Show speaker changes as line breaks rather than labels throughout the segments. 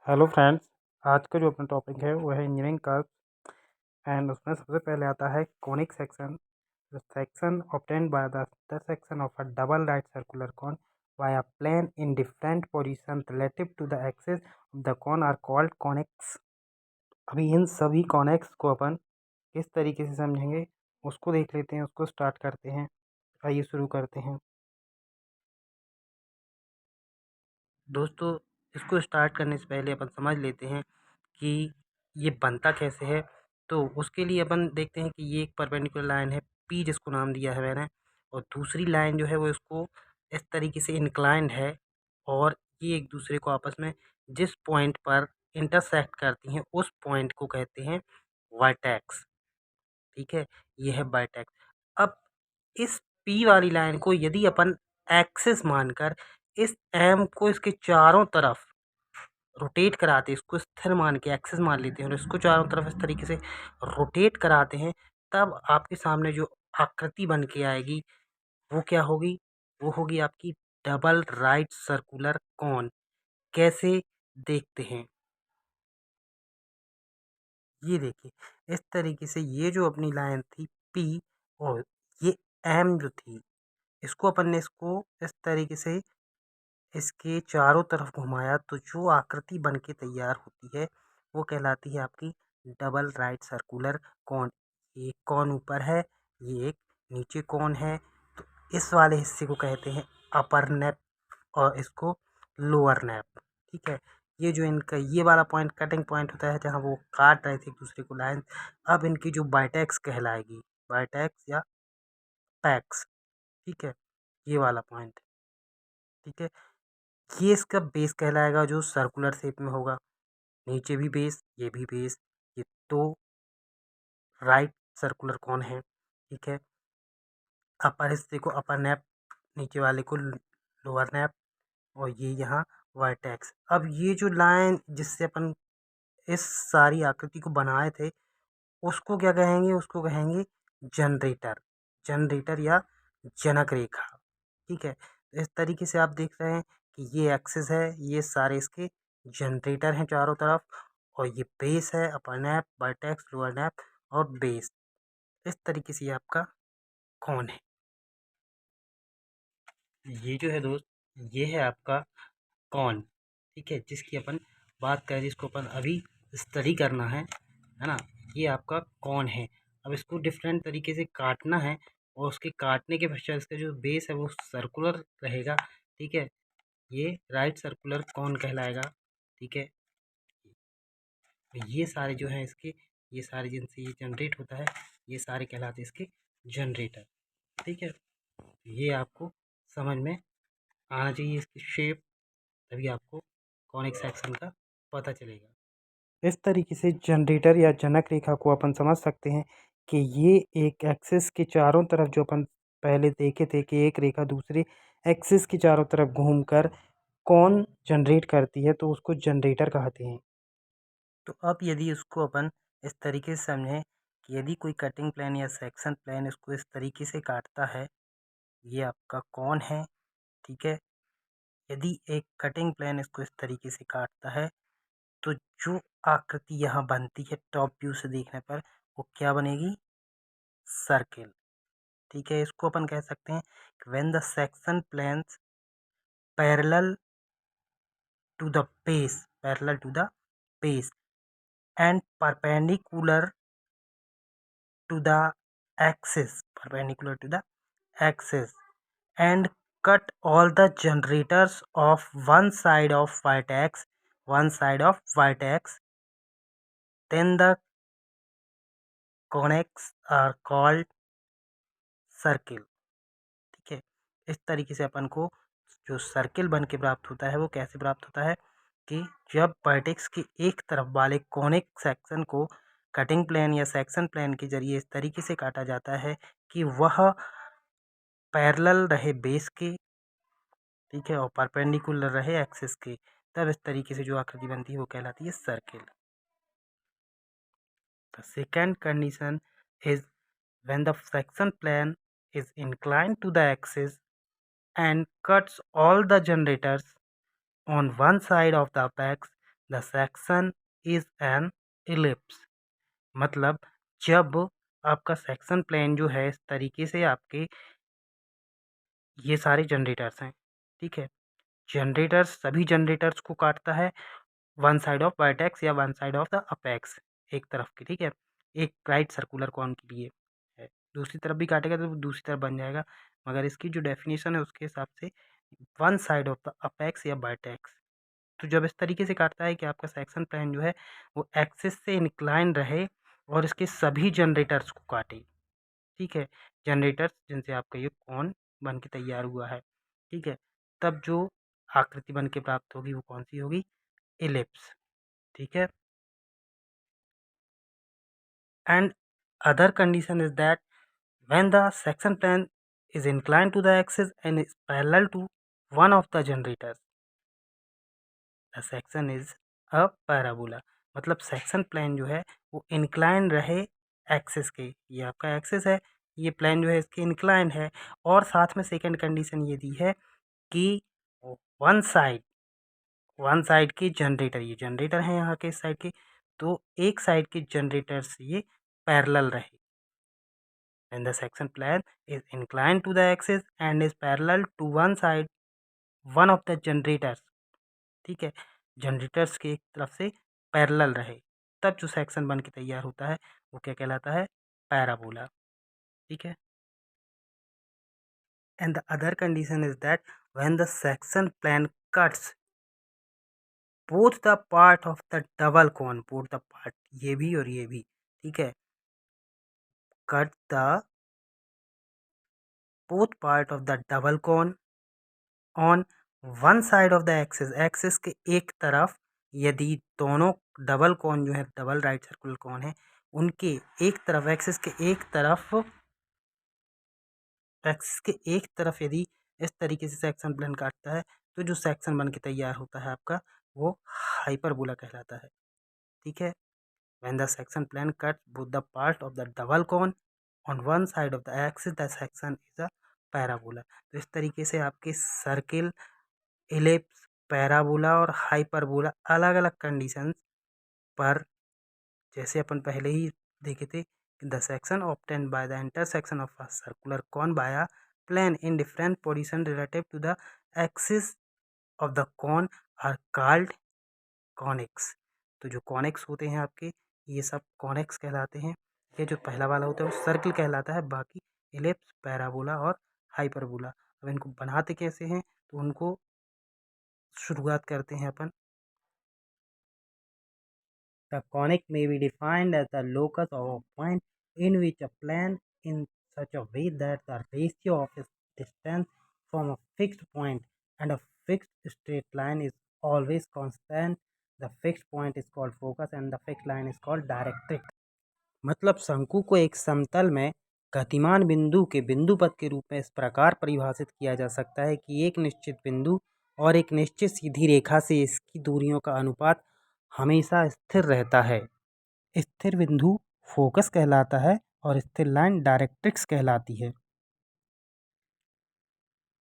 Hello friends. आज का जो अपना टॉपिक है वो है इंजीनियरिंग कर्व्स। एंड उसमें सबसे पहले आता है conic section. The section obtained by the intersection of a double right circular cone by a plane in different position relative to the axis of the cone are called conics. अभी इन सभी conics को अपन किस तरीके से समझेंगे उसको देख लेते हैं, उसको स्टार्ट करते हैं। आइए शुरू करते हैं दोस्तों। इसको स्टार्ट करने से पहले अपन समझ लेते हैं कि ये बनता कैसे है। तो उसके लिए अपन देखते हैं कि ये एक परपेंडिकुलर लाइन है पी, जिसको नाम दिया है मैंने, और दूसरी लाइन जो है वो इसको इस तरीके से इंक्लाइंड है, और ये एक दूसरे को आपस में जिस पॉइंट पर इंटरसेक्ट करती हैं उस पॉइंट को कहते हैं वर्टेक्स। ठीक है, ये है वर्टेक्स। अब इस पी वाली लाइन को यदि अपन एक्सिस मानकर इस एम को इसके चारों तरफ रोटेट कराते हैं, इसको स्थिर मान के एक्सिस मान लेते हैं और इसको चारों तरफ इस तरीके से रोटेट कराते हैं, तब आपके सामने जो आकृति बन के आएगी वो क्या होगी? वो होगी आपकी डबल राइट सर्कुलर कॉन। कैसे देखते हैं? ये देखिए, इस तरीके से ये जो अपनी लाइन थी पी, और ये एम जो थी, इसको अपन ने इसको इस तरीके से इसके चारों तरफ घुमाया, तो जो आकृति बन के तैयार होती है वो कहलाती है आपकी डबल राइट सर्कुलर कॉन। एक कॉन ऊपर है, ये एक नीचे कॉन है, तो इस वाले हिस्से को कहते हैं अपर नेप और इसको लोअर नेप। ठीक है, ये जो इनका ये वाला पॉइंट कटिंग पॉइंट होता है जहाँ वो काट रहे थे एक दूसरे को लाइन, अब इनकी जो बाइटेक्स कहलाएगी, बाइटेक्स या पैक्स। ठीक है, ये वाला पॉइंट। ठीक है, ये इसका बेस कहलाएगा जो सर्कुलर शेप में होगा, नीचे भी बेस, ये भी बेस। ये दो राइट सर्कुलर कॉन है। ठीक है, अपर हिस्से को अपर नैप, नीचे वाले को लोअर नैप, और ये यहाँ वर्टेक्स। अब ये जो लाइन जिससे अपन इस सारी आकृति को बनाए थे उसको क्या कहेंगे? उसको कहेंगे जनरेटर, जनरेटर या जनक रेखा। ठीक है, तो इस तरीके से आप देख रहे हैं कि ये एक्सिस है, ये सारे इसके जनरेटर हैं चारों तरफ, और ये बेस है, अपर नैप, वर्टेक्स, लोअर नैप और बेस। इस तरीके से ये आपका कौन है? ये जो है दोस्त, ये है आपका कौन। ठीक है, जिसकी अपन बात करें, जिसको अपन अभी स्टडी करना है ना, ये आपका कौन है। अब इसको डिफरेंट तरीके से काटना है, और उसके काटने के पश्चात इसका जो बेस है वो सर्कुलर रहेगा। ठीक है, ये राइट सर्कुलर कौन कहलाएगा। ठीक है, ये सारे जो हैं इसके, ये सारे जिनसे ये जनरेट होता है, ये सारे कहलाते हैं इसके जनरेटर। ठीक है, ये आपको समझ में आना चाहिए इसकी शेप, तभी आपको कॉनिक सेक्शन का पता चलेगा। इस तरीके से जनरेटर या जनक रेखा को अपन समझ सकते हैं कि ये एक एक्सिस के चारों तरफ, जो अपन पहले देखे थे कि एक रेखा दूसरे एक्सिस के चारों तरफ घूमकर कौन जनरेट करती है, तो उसको जनरेटर कहते हैं। तो अब यदि उसको अपन इस तरीके से समझें कि यदि कोई कटिंग प्लेन या सेक्शन प्लेन इसको इस तरीके से काटता है, ये आपका कौन है। ठीक है, यदि एक कटिंग प्लेन इसको इस तरीके से काटता है, तो जो आकृति यहाँ बनती है टॉप व्यू से देखने पर, वो क्या बनेगी? सर्किल। ठीक है, इसको अपन कह सकते हैं when the section planes parallel to the base, parallel to the base and perpendicular to the axis, perpendicular to the axis, and cut all the generators of one side of vertex, one side of vertex, then the connects are called circle। ठीक है, इस तरीके से अपन को जो circle बन के प्राप्त होता है वो कैसे प्राप्त होता है कि जब वर्टेक्स के एक तरफ वाले कॉनिक सेक्शन को कटिंग प्लेन या सेक्शन प्लेन के जरिए इस तरीके से काटा जाता है कि वह पैरेलल रहे बेस के। ठीक है, और परपेंडिकुलर रहे एक्सिस के, तब इस तरीके से जो आकृति बनती है वो कहलाती है circle. The second condition is when the section plane is inclined to the axis and cuts all the generators on one side of the apex, the section is an ellipse. मतलब जब आपका सेक्शन प्लेन जो है इस तरीके से आपके ये सारे जनरेटर्स हैं, ठीक है। जनरेटर्स सभी जनरेटर्स को काटता है वन साइड ऑफ वर्टेक्स या one side of the apex, एक तरफ की, ठीक है। एक राइट सर्कुलर कॉन के लिए है, दूसरी तरफ भी काटेगा तो दूसरी तरफ बन जाएगा, मगर इसकी जो डेफिनेशन है उसके हिसाब से one side of the apex या वर्टेक्स। तो जब इस तरीके से काटता है कि आपका सेक्शन प्लेन जो है वो एक्सिस से इंक्लाइन रहे और इसके सभी जनरेटर्स को काटे, ठीक है। जनरेटर्स जिनसे आपका ये कौन बन के तैयार हुआ है, ठीक है। तब जो आकृति बन के प्राप्त होगी वो कौन सी होगी, इलिप्स, ठीक है। And other condition is that when the section plane is incline to the axis and is parallel to one of the generators, the section is a parabola. मतलब सेक्शन प्लेन जो है वो इंक्लाइन रहे axis के, ये आपका axis है, ये प्लेन जो है इसके इंक्लाइन है, और साथ में सेकंड कंडीशन ये दी है कि वन साइड वन साइड के जनरेटर, ये जनरेटर है यहाँ के इस साइड के, तो एक साइड के जनरेटर से ये पैरेलल रहे। When the section plane is inclined to the axis and is parallel to one side, one of the generators, ठीक है, जनरेटर्स के एक तरफ से पैरेलल रहे, तब जो सेक्शन बन के तैयार होता है वो क्या कहलाता है, पैराबोला, ठीक है। And the other condition is that when the section plane cuts both the part of the double cone, both the part, ये भी और ये भी, ठीक है, cut the both part of the double cone on one side of the axis, axis के एक तरफ, यदि दोनों डबल कोन जो है, डबल राइट सर्कुलर कोन है, उनके एक तरफ, एक्सिस के एक तरफ, एक्सिस के एक तरफ यदि इस तरीके से सेक्शन प्लेन काटता है तो जो सेक्शन बन के तैयार होता है आपका वो हाइपरबोला कहलाता है, ठीक है। When the section plane cut both the part of the double cone on one side of the axis, the section is a parabola. तो इस तरीके से आपके सर्किल, इलिप्स, पैराबोला और हाइपरबोला अलग अलग कंडीशंस पर, जैसे अपन पहले ही देखे थे, the section obtained by the intersection of a circular cone by a plane in different position relative to the axis of the cone are called conics. तो जो कॉनिक्स होते हैं आपके, ये सब कॉनिक्स कहलाते हैं। ये जो पहला वाला होता है वो सर्किल कहलाता है, बाकी इलिप्स, पैराबोला और हाइपरबोला। अब इनको बनाते कैसे हैं, तो उनको शुरुआत करते हैं अपन। The conic may be defined as the locus of a point in which a plane in such a way that the ratio of its distance from a fixed point and a fixed straight line is always constant. The fixed point is called focus and the fixed line is called directrix. मतलब शंकु को एक समतल में गतिमान बिंदु के बिंदु पथ के रूप में इस प्रकार परिभाषित किया जा सकता है कि एक निश्चित बिंदु और एक निश्चित सीधी रेखा से इसकी दूरियों का अनुपात हमेशा स्थिर रहता है। स्थिर बिंदु फोकस कहलाता है और स्थिर लाइन डायरेक्ट्रिक्स कहलाती है,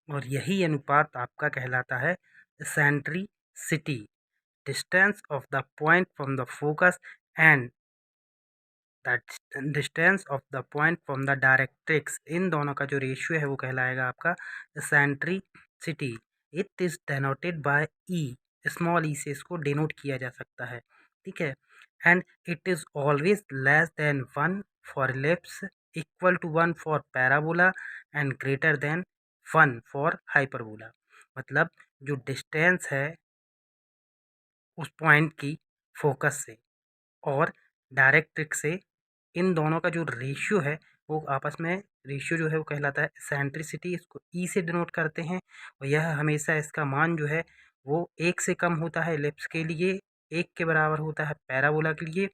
और यही अनुपात आपका कहलाता है eccentricity, distance of the point from the focus and that distance of the point from the directrix. इन दोनों का जो रेशियो है वो कहलाएगा आपका eccentricity. It is denoted by E, small E से इसको डिनोट किया जा सकता है, ठीक है। And it is always less than 1 for ellipse, equal to 1 for parabola and greater than 1 for hyperbola. मतलब जो डिस्टेंस है उस पॉइंट की फोकस से और डायरेक्ट्रिक्स से, इन दोनों का जो रेशियो है वो आपस में, रेशियो जो है वो कहलाता है एसेंट्रिसिटी। इसको ई से डिनोट करते हैं, और यह हमेशा इसका मान जो है वो 1 से कम होता है इलिप्स के लिए, 1 के बराबर होता है पैराबोला के लिए,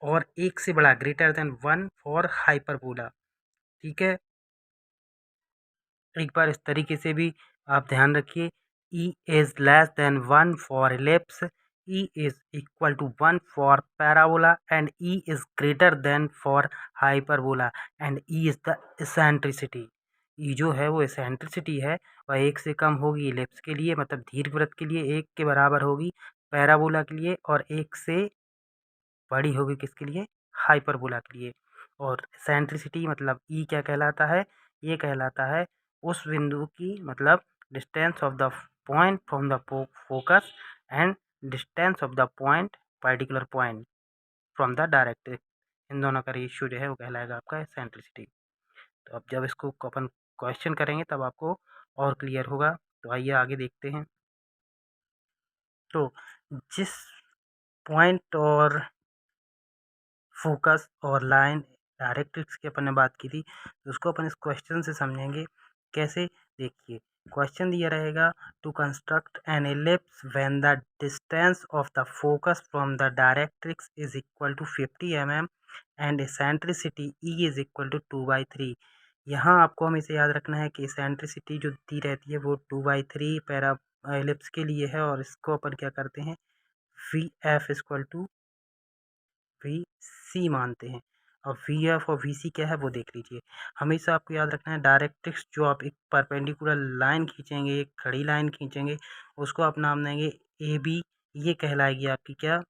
और 1 से बड़ा ग्रेटर देन 1 फॉर हाइपरबोला, ठीक है। एक बार इस तरीके से भी आप ध्यान रखिए, E is less than 1 for ellipse, E is equal to 1 for parabola and E is greater than for hyperbola and E is the eccentricity. E जो है वो एसेंट्रिसिटी है, और 1 से कम होगी इलिप्स के लिए, मतलब दीर्घवृत्त के लिए 1 के बराबर होगी पैराबोला के लिए और 1 से बड़ी होगी किसके लिए, हाइपरबोला के लिए। और सेंट्रिसिटी मतलब ई क्या कहलाता है, ये कहलाता है उस बिंदु की मतलब distance of the point from the focus and distance of the point particular point from the directrix, इन दोनों का रेशियो जो है वो कहलाएगा आपका सेंट्रिसिटी। तो अब जब इसको अपन क्वेश्चन करेंगे तब आपको और क्लियर होगा। तो आइए आगे देखते हैं। तो जिस पॉइंट और फोकस और लाइन डायरेक्ट्रिक्स की अपन ने बात की थी, तो उसको अपन इस क्वेश्चन से समझेंगे कैसे। देखिए क्वेश्चन दिया रहेगा to construct an ellipse when the distance of the focus from the directrix is equal to 50 mm and eccentricity E is equal to 2/3। यहाँ आपको हमेशा याद रखना है कि एसेंट्रिसिटी जो दी रहती है वो 2/3 पैरा एलिप्स के लिए है, और इसको अपन क्या करते हैं V F equal to V C मानते हैं। और वी एफ और वी सी क्या है वो देख लीजिए। हमेशा आपको याद रखना है डायरेक्ट्रिक्स जो आप एक परपेंडिकुलर लाइन खींचेंगे, एक खड़ी लाइन खींचेंगे, उसको आप नाम देंगे ए बी, ये कहलाएगी आपकी क्या,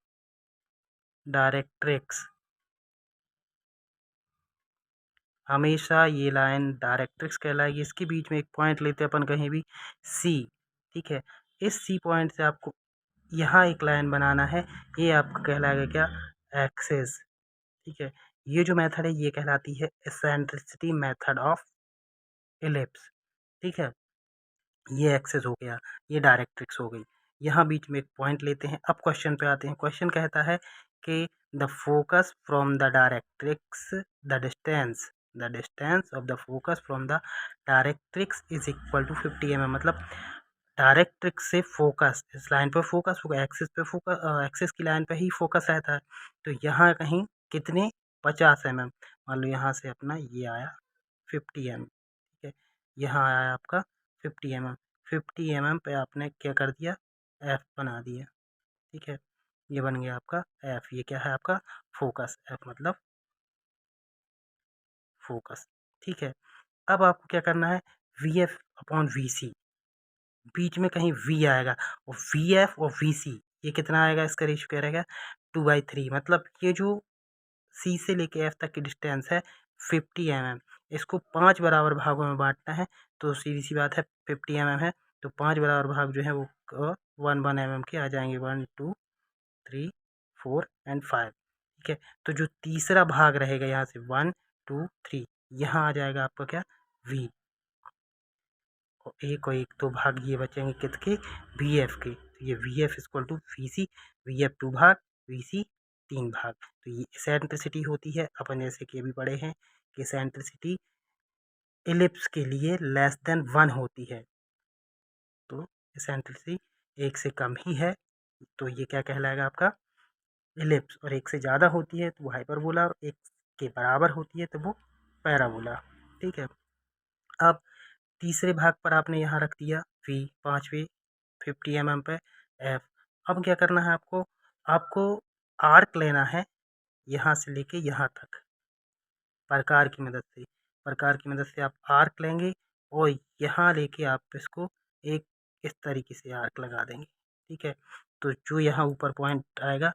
डायरेक्ट्रिक्स। हमेशा ये लाइन डायरेक्ट्रिक्स कहलाएगी। इसके बीच में एक पॉइंट लेते हैं अपन कहीं भी सी, ठीक है। इस सी पॉइंट से आपको यहाँ एक लाइन बनाना है, ये आपका कहलाएगा क्या, एक्सिस, ठीक है। ये जो मेथड है ये कहलाती है एसेंट्रिसिटी मेथड ऑफ इलिप्स, ठीक है। ये एक्सिस हो गया, ये डायरेक्ट्रिक्स हो गई। यहाँ बीच में एक पॉइंट लेते हैं। अब क्वेश्चन पे आते हैं। क्वेश्चन कहता है कि the focus from the directrix, the distance of the focus from the directrix is equal to 50 mm। मतलब डायरेक्ट्रिक्स से फोकस, इस लाइन पर फोकस होगा, एक्सिस पे फोकस, एक्सिस की लाइन पे ही फोकस रहता है। तो यहाँ कहीं कितने 50 mm, मान लो यहाँ से अपना ये आया 50 mm, ठीक है। यहाँ आया आपका 50 mm, 50 mm पे आपने क्या कर दिया, एफ बना दिया, ठीक है। ये बन गया आपका एफ। ये क्या है आपका फोकस, एफ मतलब फोकस, ठीक है। अब आपको क्या करना है, वी एफ अपॉन वी सी, बीच में कहीं वी आएगा, और वी एफ और वी सी ये कितना आएगा, इसका रेशियो क्या रहेगा 2/3। मतलब ये जो सी से लेके एफ तक की डिस्टेंस है 50 mm, इसको 5 बराबर भागों में बांटना है। तो सीधी सी बात है 50 mm है, तो 5 बराबर भाग जो है वो 1 mm के आ जाएंगे, 1 2 3 4 एंड 5, ठीक है। तो जो तीसरा भाग रहेगा यहाँ से 1 2 3, यहाँ आ जाएगा आपका क्या, वी, और एक दो भाग ये बचेंगे किसके, वी एफ के। तो ये V F equal to V C, V F 2 भाग, वी सी 3 भाग। तो ये एसेंट्रिसिटी होती है, अपन जैसे कि अभी पढ़े हैं कि एसेंट्रिसिटी इलिप्स के लिए लेस देन 1 होती है। तो एसेंट्रिसिटी 1 से कम ही है तो ये क्या कहलाएगा आपका इलिप्स, और 1 से ज़्यादा होती है तो वो हाइपरबोला, और 1 के बराबर होती है तो वो पैराबोला, ठीक है। अब तीसरे भाग पर आपने यहाँ रख दिया वी, पाँचवें 50 mm पे एफ। अब क्या करना है आपको, आपको आर्क लेना है यहाँ से लेके यहाँ तक, प्रकार की मदद से, प्रकार की मदद से आप आर्क लेंगे, और यहाँ लेके आप इसको एक इस तरीके से आर्क लगा देंगे, ठीक है। तो जो यहाँ ऊपर पॉइंट आएगा,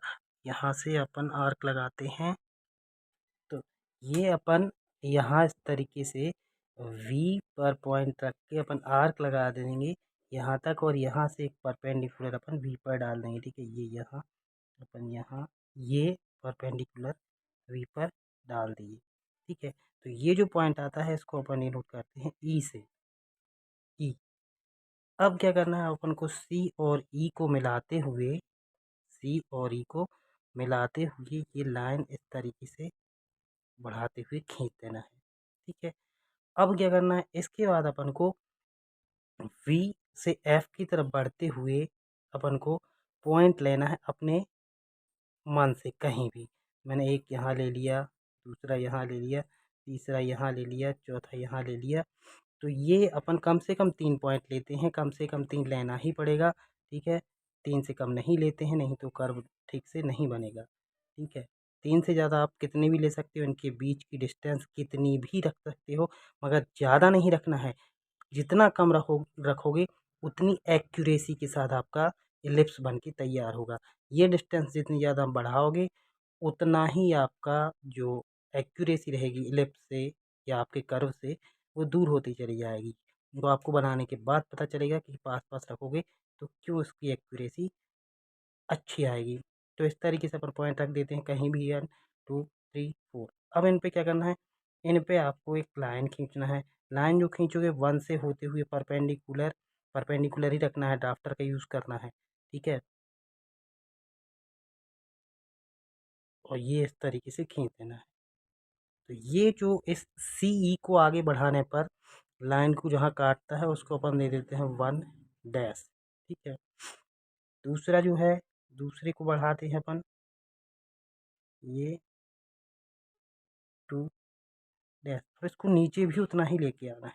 यहाँ से अपन आर्क लगाते हैं, तो ये अपन यहाँ इस तरीके से वी पर पॉइंट रख के अपन आर्क लगा देंगे यहाँ तक, और यहाँ से एक परपेंडिकुलर अपन वी पर डाल देंगे, ठीक है। ये यहाँ अपन यहाँ ये परपेंडिकुलर वी पर डाल दिए, ठीक है। तो ये जो पॉइंट आता है इसको अपन नोट करते हैं ई से, ई। अब क्या करना है अपन को, सी और ई को मिलाते हुए, सी और ई को मिलाते हुए ये लाइन इस तरीके से बढ़ाते हुए खींच देना है, ठीक है। अब क्या करना है, इसके बाद अपन को वी से एफ की तरफ बढ़ते हुए अपन को पॉइंट लेना है अपने मन से कहीं भी। मैंने एक यहाँ ले लिया, दूसरा यहाँ ले लिया, तीसरा यहाँ ले लिया, चौथा यहाँ ले लिया। तो ये अपन कम से कम 3 पॉइंट लेते हैं, कम से कम 3 लेना ही पड़ेगा, ठीक है। 3 से कम नहीं लेते हैं, नहीं तो कर्व ठीक से नहीं बनेगा, ठीक है। 3 से ज़्यादा आप कितने भी ले सकते हो, इनके बीच की डिस्टेंस कितनी भी रख सकते हो, मगर ज़्यादा नहीं रखना है। जितना कम रखोगे उतनी एक्यूरेसी के साथ आपका इलिप्स बन के तैयार होगा। ये डिस्टेंस जितनी ज़्यादा बढ़ाओगे उतना ही आपका जो एक्यूरेसी रहेगी इलिप्स से या आपके कर्व से वो दूर होती चली जाएगी। तो आपको बनाने के बाद पता चलेगा कि पास-पास रखोगे तो क्यों उसकी एक्यूरेसी अच्छी आएगी। तो इस तरीके से अपन पॉइंट रख देते हैं कहीं भी 1 2 3 4। अब इन पे क्या करना है, इन पे आपको एक लाइन खींचना है। लाइन जो खींचोगे 1 से होते हुए परपेंडिकुलर ही रखना है, ड्राफ्टर का यूज़ करना है, ठीक है? और ये इस तरीके से खींच देना है। तो ये जो इस CE को आगे बढ़ाने पर लाइन को जहाँ काटता है उसको अपन दे देते हैं 1 डैश, ठीक है? दूसरा जो है, दूसरे को बढ़ाते हैं अपन ये 2 डैश। अब इसको नीचे भी उतना ही लेके आना है,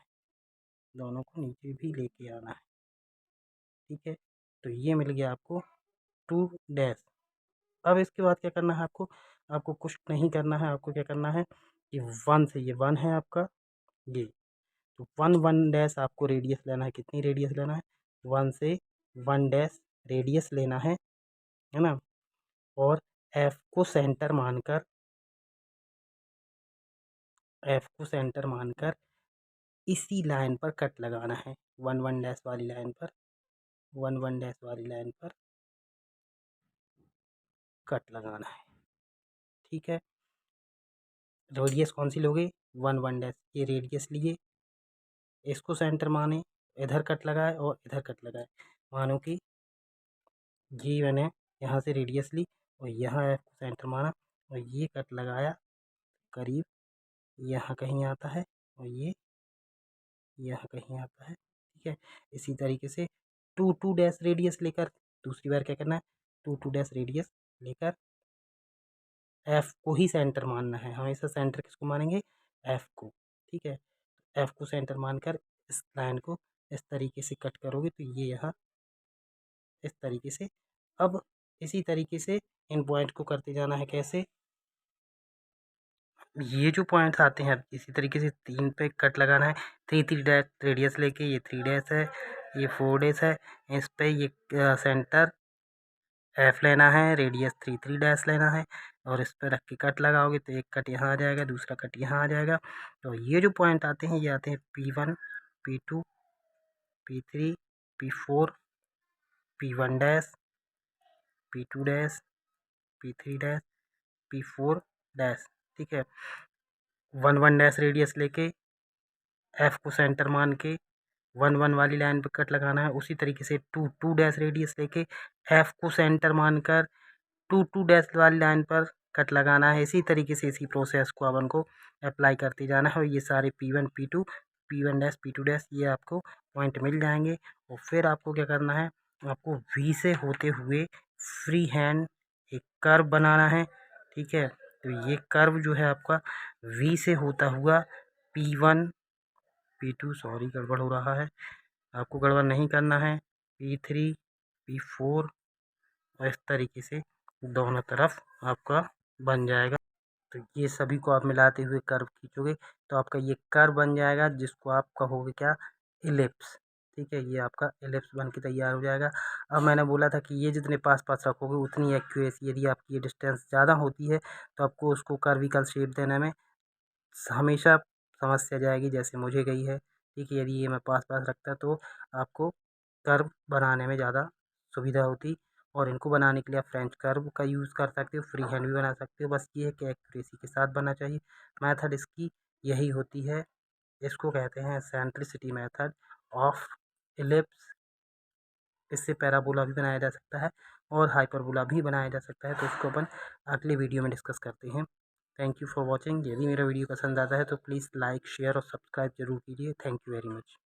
दोनों को नीचे भी लेके आना है, ठीक है? तो ये मिल गया आपको 2 डैश। अब इसके बाद क्या करना है आपको? आपको कुछ नहीं करना है, आपको क्या करना है कि 1 से, ये 1 है आपका, ये तो 1 डैश आपको रेडियस लेना है। कितनी रेडियस लेना है? 1 से 1 डैश रेडियस लेना है ना? और एफ को सेंटर मानकर इसी लाइन पर कट लगाना है, 1 डैश वाली लाइन पर, 1 डैश वाली लाइन पर कट लगाना है, ठीक है? रेडियस कौन सी लोगे? 1 डैश, ये रेडियस लिए, इसको सेंटर माने, इधर कट लगाए और इधर कट लगाए। मानो कि ये मैंने यहाँ से रेडियस ली और यहाँ एफ को सेंटर माना और ये कट लगाया, करीब यहाँ कहीं आता है और ये यहाँ कहीं आता है, ठीक है? इसी तरीके से 2 डैश रेडियस लेकर दूसरी बार क्या करना है, 2 डैश रेडियस लेकर एफ को ही सेंटर मानना है। हमेशा सेंटर किसको मानेंगे? एफ को, ठीक है? एफ को सेंटर मानकर इस लाइन को इस तरीके से कट करोगे तो ये यहाँ इस तरीके से। अब इसी तरीके से इन पॉइंट को करते जाना है। कैसे? ये जो पॉइंट्स आते हैं इसी तरीके से 3 पे कट लगाना है। 3 डैश रेडियस लेके, ये 3 डैश है, ये 4 डैश है, इस पे ये सेंटर एफ लेना है, रेडियस 3 डैश लेना है और इस पे रख के कट लगाओगे तो एक कट यहाँ आ जाएगा, दूसरा कट यहाँ आ जाएगा। तो ये जो पॉइंट आते हैं ये आते हैं P1 P2 P3 P4 P1 dash P2 dash P3 dash P4 dash, ठीक है? 1 डैश रेडियस लेके एफ को सेंटर मान के 1 वाली लाइन पे कट लगाना है। उसी तरीके से 2 डैश रेडियस लेके एफ को सेंटर मानकर 2 डैश वाली लाइन पर कट लगाना है। इसी तरीके से इसी प्रोसेस को अपन को अप्लाई करते जाना है और ये सारे P1 P2 P1 dash P2 dash ये आपको पॉइंट मिल जाएंगे। और फिर आपको क्या करना है, आपको वी से होते हुए फ्री हैंड एक कर्व बनाना है, ठीक है? तो ये कर्व जो है आपका वी से होता हुआ P1 P2, सॉरी गड़बड़ हो रहा है, आपको गड़बड़ नहीं करना है, P3 P4 और इस तरीके से दोनों तरफ आपका बन जाएगा। तो ये सभी को आप मिलाते हुए कर्व खींचोगे तो आपका ये कर्व बन जाएगा जिसको आप कहोगे क्या? इलिप्स, ठीक है? ये आपका इलिप्स बन के तैयार हो जाएगा। अब मैंने बोला था कि ये जितने पास पास रखोगे उतनी एक्यूरेसी, यदि आपकी ये डिस्टेंस ज़्यादा होती है तो आपको उसको कर्विकल शेप देने में हमेशा समस्या जाएगी, जैसे मुझे गई है, ठीक है? यदि ये मैं पास पास रखता तो आपको कर्व बनाने में ज़्यादा सुविधा होती। और इनको बनाने के लिए आप फ्रेंच कर्व का यूज़ कर सकते हो, फ्री हैंड भी बना सकते हो, बस ये है कि एक्यूरेसी के साथ बनना चाहिए। मेथड इसकी यही होती है, इसको कहते हैं सेंट्रिसिटी मेथड ऑफ इलिप्स। इससे पैराबोला भी बनाया जा सकता है और हाइपरबोला भी बनाया जा सकता है, तो इसको अपन अगले वीडियो में डिस्कस करते हैं। Thank you for watching. यदि मेरा वीडियो पसंद आता है तो प्लीज़ लाइक शेयर और सब्सक्राइब जरूर कीजिए। Thank you very much.